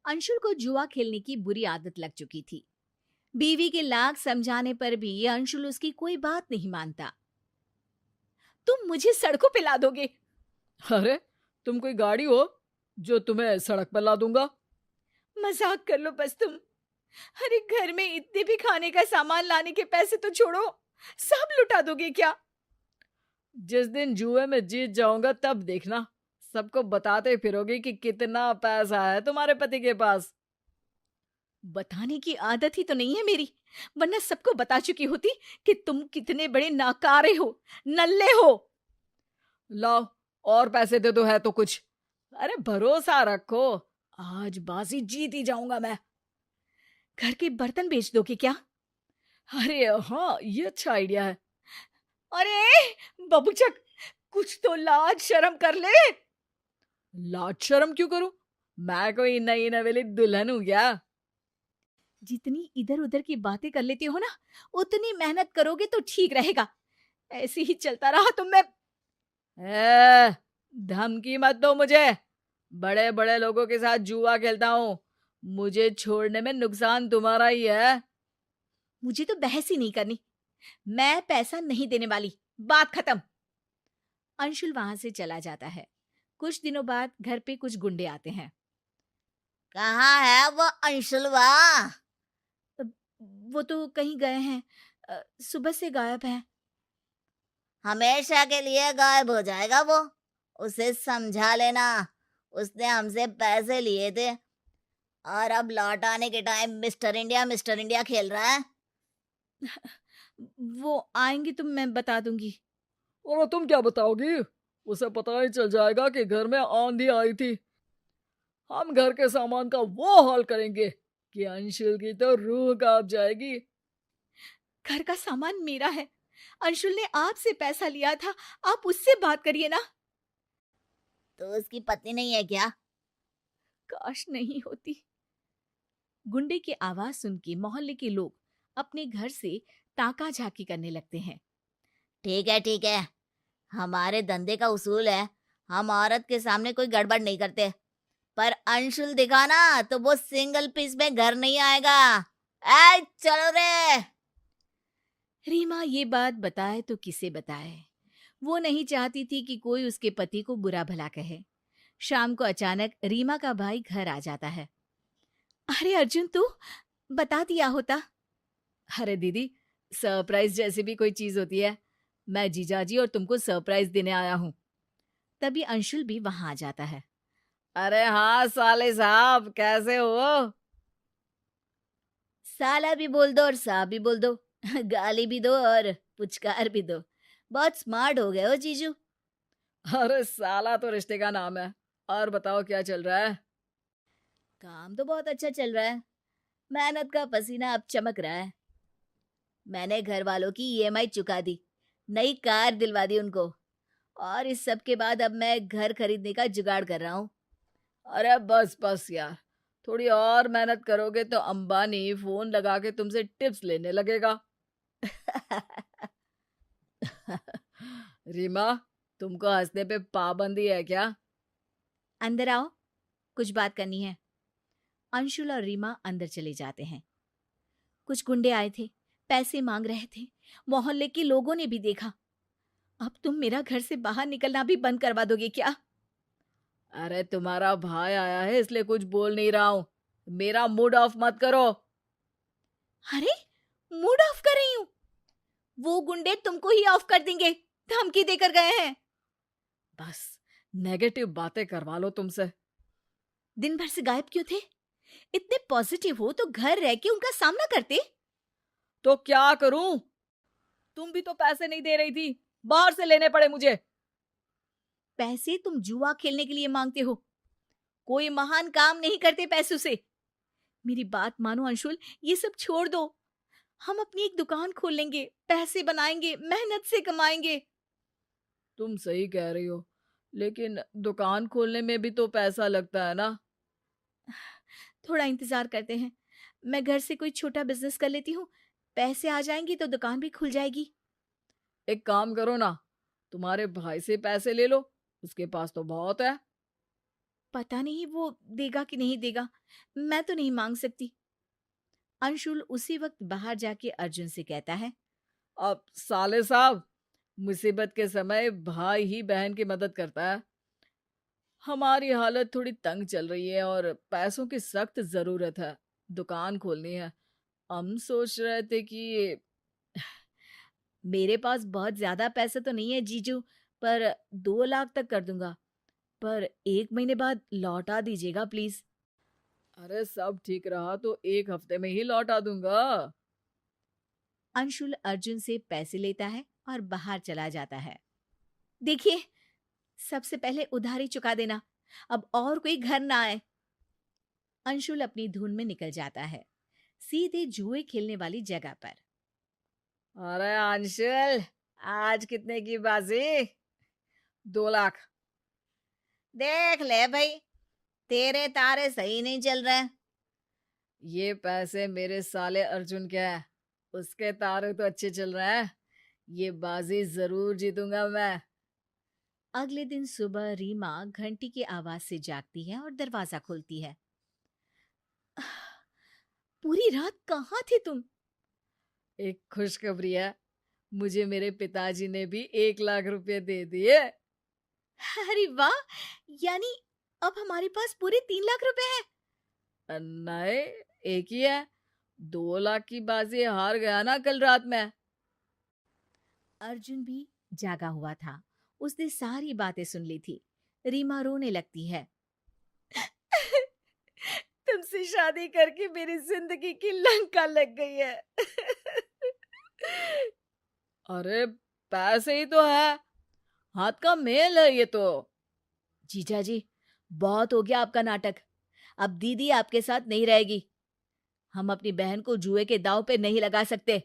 अंशुल को जुआ खेलने की बुरी आदत लग चुकी थी। बीवी के लाख समझाने पर भी अंशुल उसकी कोई बात नहीं मानता। तुम मुझे सड़कों पे ला दोगे? अरे, तुम कोई गाड़ी हो जो तुम्हें सड़क पर ला दूंगा? मजाक कर लो बस तुम। अरे घर में इतने भी खाने का सामान लाने के पैसे तो छोड़ो, सब लुटा दोगे क्या? जिस दिन जुए में जीत जाऊंगा तब देखना, सबको बताते फिरोगी कि कितना पैसा है तुम्हारे पति के पास। बताने की आदत ही तो नहीं है मेरी, वरना सबको बता चुकी होती कि तुम कितने बड़े नाकारे हो, नल्ले हो। लाओ, और पैसे दे दो है तो कुछ। अरे भरोसा रखो, आज बाजी जीत ही जाऊंगा मैं। घर के बर्तन बेच दोगे क्या? अरे हाँ, ये अच्छा आइडिया है। अरे बबूचक, कुछ तो लाज शर्म कर ले। लाज शर्म क्यों करूं? मैं कोई नई नवेली दुल्हन हूं क्या? जितनी इधर उधर की बातें कर लेती हो ना, उतनी मेहनत करोगे तो ठीक रहेगा। ऐसे ही चलता रहा तो मैं। ए, धमकी मत दो मुझे। बड़े बड़े लोगों के साथ जुआ खेलता हूँ, मुझे छोड़ने में नुकसान तुम्हारा ही है। मुझे तो बहस ही नहीं करनी, मैं पैसा नहीं देने वाली, बात खत्म। अंशुल वहां से चला जाता है। कुछ दिनों बाद घर पे कुछ गुंडे आते हैं। कहाँ है वो अंशुलवा? अ, वो तो कहीं गए हैं, सुबह से गायब है। हमेशा के लिए गायब हो जाएगा वो। उसे समझा लेना, उसने हमसे पैसे लिए थे और अब लौट आने के टाइम मिस्टर इंडिया खेल रहा है। वो आएंगे तो मैं बता दूंगी। और तुम क्या बताओगी? उसे पता ही चल जाएगा कि घर में आंधी आई थी। हम घर के सामान का वो हाल करेंगे कि अंशुल की तो रूह कांप जाएगी। घर का सामान मेरा है, अंशुल ने आपसे पैसा लिया था, आप उससे बात करिए ना। तो उसकी पत्नी नहीं है क्या? काश नहीं होती। गुंडे की आवाज सुन के मोहल्ले के लोग अपने घर से ताका झाकी करने लगते हैं। ठीक है, हमारे धंधे का उसूल है, हम औरत के सामने कोई गड़बड़ नहीं करते। पर अंशुल दिखा ना तो वो सिंगल पीस में घर नहीं आएगा। ए चलो रे। रीमा ये बात बताए तो किसे बताए। वो नहीं चाहती थी कि कोई उसके पति को बुरा भला कहे। शाम को अचानक रीमा का भाई घर आ जाता है। अरे अर्जुन, तू बता दिया होता। अरे दीदी, सरप्राइज जैसी भी कोई चीज होती है, मैं जीजाजी और तुमको सरप्राइज देने आया हूँ। तभी अंशुल भी वहां आ जाता है। अरे हाँ साले साहब, कैसे हो? साला भी बोल दो और साहब भी बोल दो। गाली भी दो और पुचकार भी दो। बहुत स्मार्ट हो गए हो जीजू। अरे साला तो रिश्ते का नाम है। और बताओ क्या चल रहा है? काम तो बहुत अच्छा चल रहा है, मेहनत का पसीना अब चमक रहा है। मैंने घर वालों की ईएमआई चुका दी, नई कार दिलवा दी उनको, और इस सब के बाद अब मैं घर खरीदने का जुगाड़ कर रहा हूँ। अरे बस बस यार, थोड़ी और मेहनत करोगे तो अंबानी फोन लगा के तुमसे टिप्स लेने लगेगा। रीमा, तुमको हंसने पे पाबंदी है क्या? अंदर आओ, कुछ बात करनी है। अंशुल और रीमा अंदर चले जाते हैं। कुछ गुंडे आए थे, पैसे मांग रहे थे। मोहल्ले के लोगों ने भी देखा। अब तुम मेरा घर से बाहर निकलना भी बंद करवा दोगे क्या? अरे तुम्हारा भाई आया है इसलिए कुछ बोल नहीं रहा हूँ। मेरा मूड ऑफ मत करो। अरे मूड ऑफ कर रही हूं? वो गुंडे तुमको ही ऑफ कर देंगे, धमकी देकर गए हैं। बस नेगेटिव बातें करवा लो तुमसे। दिन भर से गायब क्यों थे? इतने पॉजिटिव हो तो घर रह के उनका सामना करते। तो क्या करूं? तुम भी तो पैसे नहीं दे रही थी, बाहर से लेने पड़े मुझे। पैसे तुम जुआ खेलने के लिए मांगते हो, कोई महान काम नहीं करते पैसों से। मेरी बात मानो अंशुल, ये सब छोड़ दो। हम अपनी एक दुकान खोल लेंगे, पैसे बनाएंगे, मेहनत से कमाएंगे। तुम सही कह रही हो, लेकिन दुकान खोलने में भी तो पैसा लगता है ना। थोड़ा इंतजार करते हैं, मैं घर से कोई छोटा बिजनेस कर लेती हूँ। पैसे आ जाएंगे तो दुकान भी खुल जाएगी। एक काम करो ना, तुम्हारे भाई से पैसे ले लो, उसके पास तो बहुत है। पता नहीं वो देगा कि नहीं देगा, मैं तो नहीं मांग सकती। अंशुल उसी वक्त बाहर जाके अर्जुन से कहता है, अब साले साहब, मुसीबत के समय भाई ही बहन की मदद करता है। हमारी हालत थोड़ी तंग चल रही है और पैसों की सख्त जरूरत है। दुकान खोलनी है। हम सोच रहे थे कि मेरे पास बहुत ज्यादा पैसे तो नहीं है जीजू, पर 2 लाख तक कर दूंगा, पर 1 महीने बाद लौटा दीजिएगा प्लीज। अरे सब ठीक रहा तो 1 हफ्ते में ही लौटा दूंगा। अंशुल अर्जुन से पैसे लेता है और बाहर चला जाता है। देखिए, सबसे पहले उधारी चुका देना, अब और कोई घर ना आए। अंशुल अपनी धुन में निकल जाता है, सीधे जुए खेलने वाली जगह पर। अरे अंशुल, आज कितने की बाजी? 2 लाख। देख ले भाई, तेरे तारे सही नहीं चल रहे। ये पैसे मेरे साले अर्जुन के हैं। उसके तारे तो अच्छे चल रहे हैं। ये बाजी जरूर जीतूंगा मैं। अगले दिन सुबह रीमा घंटी की आवाज से जागती है और दरवाजा खोलती है। पूरी रात कहाँ थे तुम? एक खुशखबरी है। मुझे मेरे पिताजी ने भी 1 लाख रुपए दे दिए। अरे वाह, यानी अब हमारे पास पूरे 3 लाख रुपए हैं। नहीं, एक ही है। 2 लाख की बाजी हार गया ना कल रात में। अर्जुन भी जागा हुआ था, उसने सारी बातें सुन ली थी। रीमा रोने लगती है। तुमसे शादी करके मेरी जिंदगी की लंका लग गई है। अरे पैसे ही तो है, हाथ का मेल है ये तो। जीजा जी, बहुत हो गया आपका नाटक। अब दीदी आपके साथ नहीं रहेगी। हम अपनी बहन को जुए के दांव पे नहीं लगा सकते।